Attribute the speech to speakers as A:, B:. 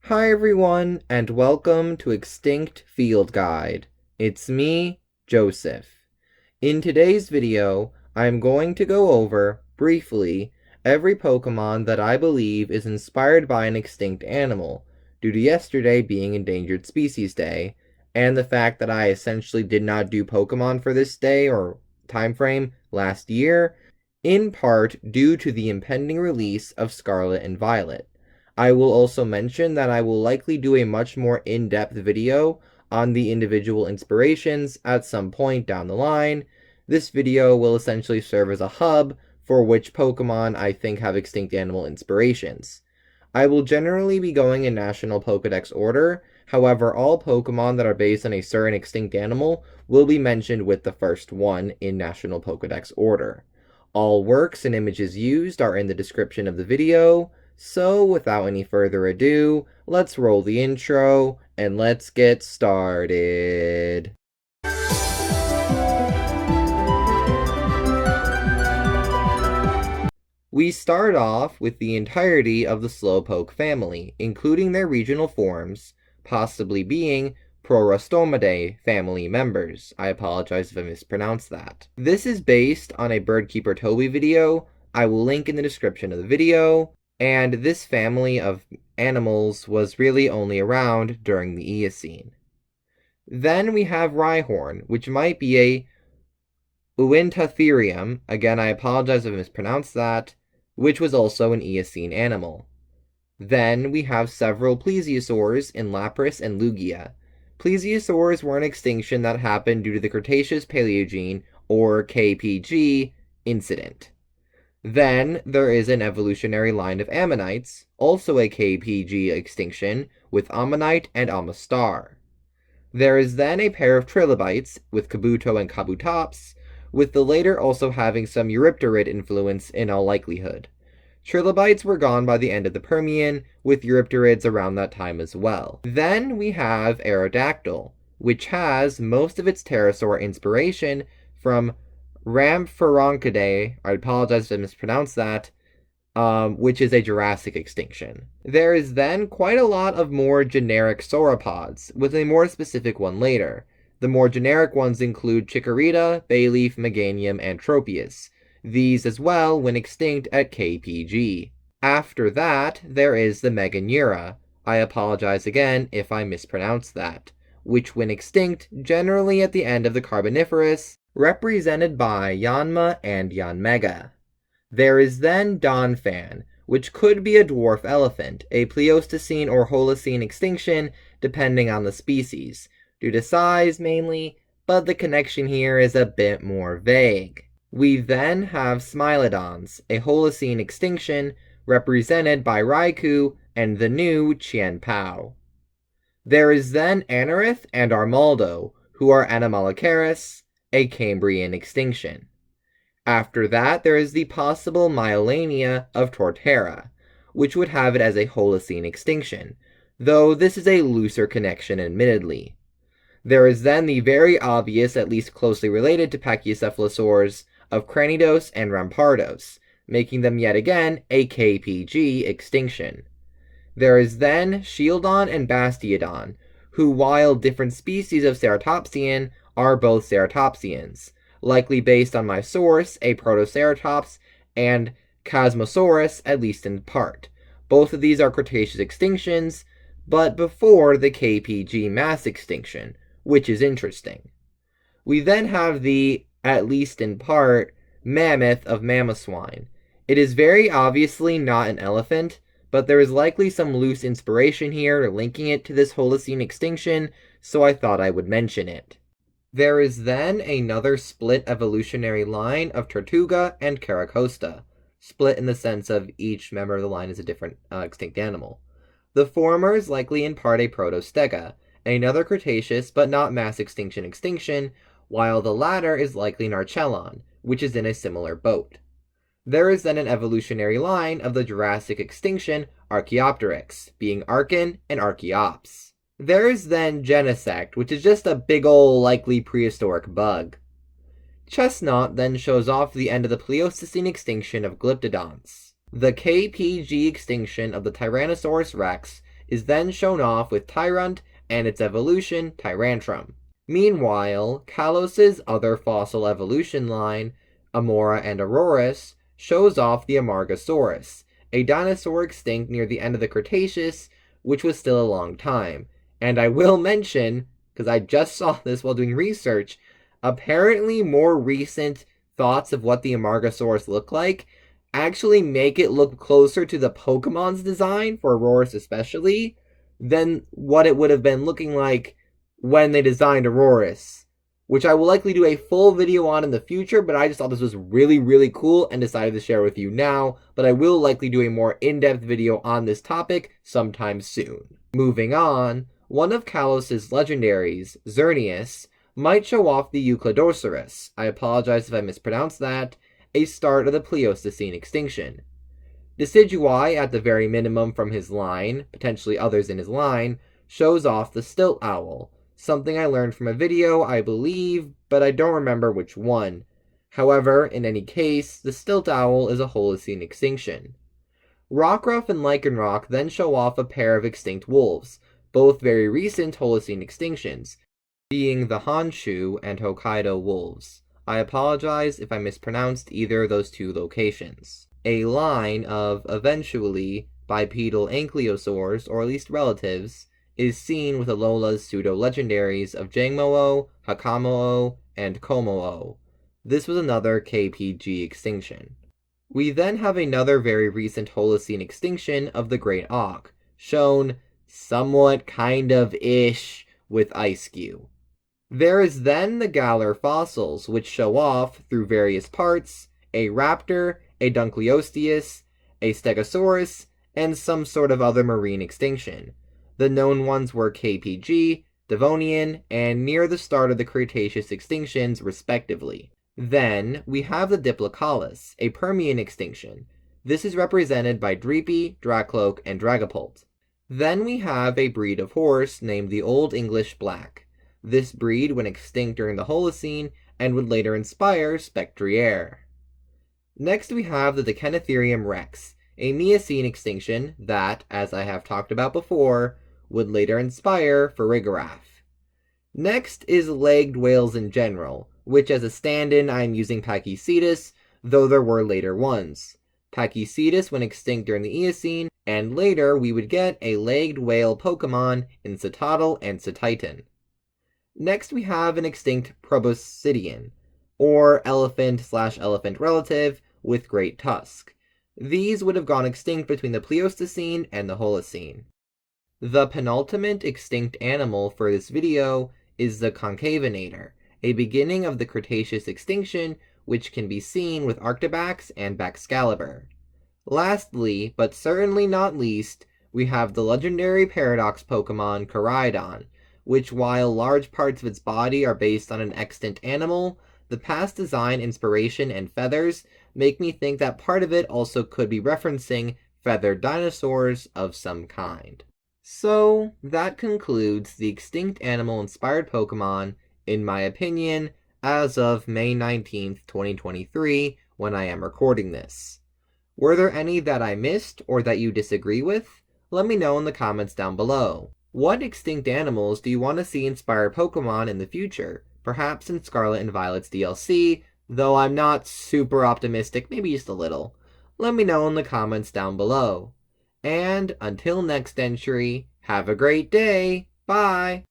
A: Hi everyone, and welcome to Extinct Field Guide. It's me, Joseph. In today's video, I'm going to go over, briefly, every Pokemon that I believe is inspired by an extinct animal, due to yesterday being Endangered Species Day, and the fact that I essentially did not do Pokemon for this day or time frame last year, in part due to the impending release of Scarlet and Violet. I will also mention that I will likely do a much more in-depth video on the individual inspirations at some point down the line. This video will essentially serve as a hub for which Pokemon I think have extinct animal inspirations. I will generally be going in National Pokedex order, however all Pokemon that are based on a certain extinct animal will be mentioned with the first one in National Pokedex order. All works and images used are in the description of the video. So, without any further ado, let's roll the intro, and let's get started. We start off with the entirety of the Slowpoke family, including their regional forms, possibly being Prorastomidae family members. I apologize if I mispronounced that. This is based on a Birdkeeper Toby video. I will link in the description of the video. And this family of animals was really only around during the Eocene. Then we have Rhyhorn, which might be a Uintatherium, again I apologize if I mispronounced that, which was also an Eocene animal. Then we have several Plesiosaurs in Lapras and Lugia. Plesiosaurs were an extinction that happened due to the Cretaceous-Paleogene, or KPG, incident. Then there is an evolutionary line of ammonites, also a KPG extinction, with ammonite and amastar. There is then a pair of trilobites, with Kabuto and Kabutops, with the later also having some Eurypterid influence in all likelihood. Trilobites were gone by the end of the Permian, with Eurypterids around that time as well. Then we have Aerodactyl, which has most of its pterosaur inspiration from Rhamphorhynchus, I apologize if I mispronounced that, which is a Jurassic extinction. There is then quite a lot of more generic sauropods, with a more specific one later. The more generic ones include Chikorita, Bayleaf, Meganium, and Tropius. These as well went extinct at KPG. After that, there is the Meganeura. I apologize again if I mispronounced that, which went extinct generally at the end of the Carboniferous, represented by Yanma and Yanmega. There is then Donphan, which could be a dwarf elephant, a Pleistocene or Holocene extinction depending on the species, due to size mainly, but the connection here is a bit more vague. We then have Smilodons, a Holocene extinction represented by Raikou and the new Chien-Pao. There is then Anorith and Armaldo, who are Anomalocaris, a Cambrian extinction. After that, there is the possible Myolania of Torterra, which would have it as a Holocene extinction, though this is a looser connection admittedly. There is then the very obvious, at least closely related to Pachycephalosaurus, of Cranidos and Rampardos, making them yet again a KPG extinction. There is then Shieldon and Bastiodon, who while different species of Ceratopsian, are both ceratopsians, likely based on my source, a Protoceratops, and Chasmosaurus, at least in part. Both of these are Cretaceous extinctions, but before the KPG mass extinction, which is interesting. We then have the, at least in part, mammoth of Mamoswine. It is very obviously not an elephant, but there is likely some loose inspiration here linking it to this Holocene extinction, so I thought I would mention it. There is then another split evolutionary line of Tortuga and Caracosta, split in the sense of each member of the line is a different extinct animal. The former is likely in part a Protostega, another Cretaceous but not mass extinction, while the latter is likely an Archelon, which is in a similar boat. There is then an evolutionary line of the Jurassic extinction Archaeopteryx, being Archon and Archaeops. There is then Genesect, which is just a big ol' likely prehistoric bug. Chestnut then shows off the end of the Pleistocene extinction of Glyptodonts. The KPG extinction of the Tyrannosaurus rex is then shown off with Tyrunt and its evolution, Tyrantrum. Meanwhile, Kalos' other fossil evolution line, Amora and Aurorus, shows off the Amargasaurus, a dinosaur extinct near the end of the Cretaceous, which was still a long time. And I will mention, because I just saw this while doing research, apparently more recent thoughts of what the Amargasaurus look like actually make it look closer to the Pokemon's design, for Aurorus especially, than what it would have been looking like when they designed Aurorus, which I will likely do a full video on in the future, but I just thought this was really, really cool and decided to share with you now, but I will likely do a more in-depth video on this topic sometime soon. Moving on, one of Kalos' legendaries, Xerneas, might show off the Euclidosaurus, I apologize if I mispronounced that, a start of the Pleistocene extinction. Decidui, at the very minimum from his line, potentially others in his line, shows off the stilt owl, something I learned from a video, I believe, but I don't remember which one. However, in any case, the stilt owl is a Holocene extinction. Rockruff and Lycanroc then show off a pair of extinct wolves, both very recent Holocene extinctions, being the Honshu and Hokkaido wolves. I apologize if I mispronounced either of those two locations. A line of, eventually, bipedal ankylosaurs, or at least relatives, is seen with Alola's pseudo-legendaries of Jangmo-o, Hakamo-o, and Komo-o. This was another KPG extinction. We then have another very recent Holocene extinction of the Great Auk, shown somewhat kind of-ish with Eiscue. There is then the Galar fossils, which show off, through various parts, a raptor, a Dunkleosteus, a Stegosaurus, and some sort of other marine extinction. The known ones were KPG, Devonian, and near the start of the Cretaceous extinctions, respectively. Then, we have the Diplocaulus, a Permian extinction. This is represented by Dreepy, Dracloak, and Dragapult. Then we have a breed of horse named the Old English Black. This breed went extinct during the Holocene, and would later inspire Spectriaire. Next we have the Uintatherium Rex, a Miocene extinction that, as I have talked about before, would later inspire Farigiraf. Next is legged whales in general, which as a stand-in I am using Pachycetus, though there were later ones. Pachycetus went extinct during the Eocene, and later we would get a legged whale Pokemon in Citadel and Cetitan. Next we have an extinct Proboscidean, or elephant/elephant relative with great tusk. These would have gone extinct between the Pleistocene and the Holocene. The penultimate extinct animal for this video is the Concavinator, a beginning of the Cretaceous extinction which can be seen with Arctobax and Baxcalibur. Lastly, but certainly not least, we have the legendary paradox Pokemon Koraidon, which while large parts of its body are based on an extant animal, the past design, inspiration, and feathers make me think that part of it also could be referencing feathered dinosaurs of some kind. So, that concludes the extinct animal-inspired Pokemon, in my opinion, as of May 19th, 2023, when I am recording this. Were there any that I missed or that you disagree with? Let me know in the comments down below. What extinct animals do you want to see inspire Pokemon in the future? Perhaps in Scarlet and Violet's DLC, though I'm not super optimistic, maybe just a little. Let me know in the comments down below. And until next entry, have a great day. Bye!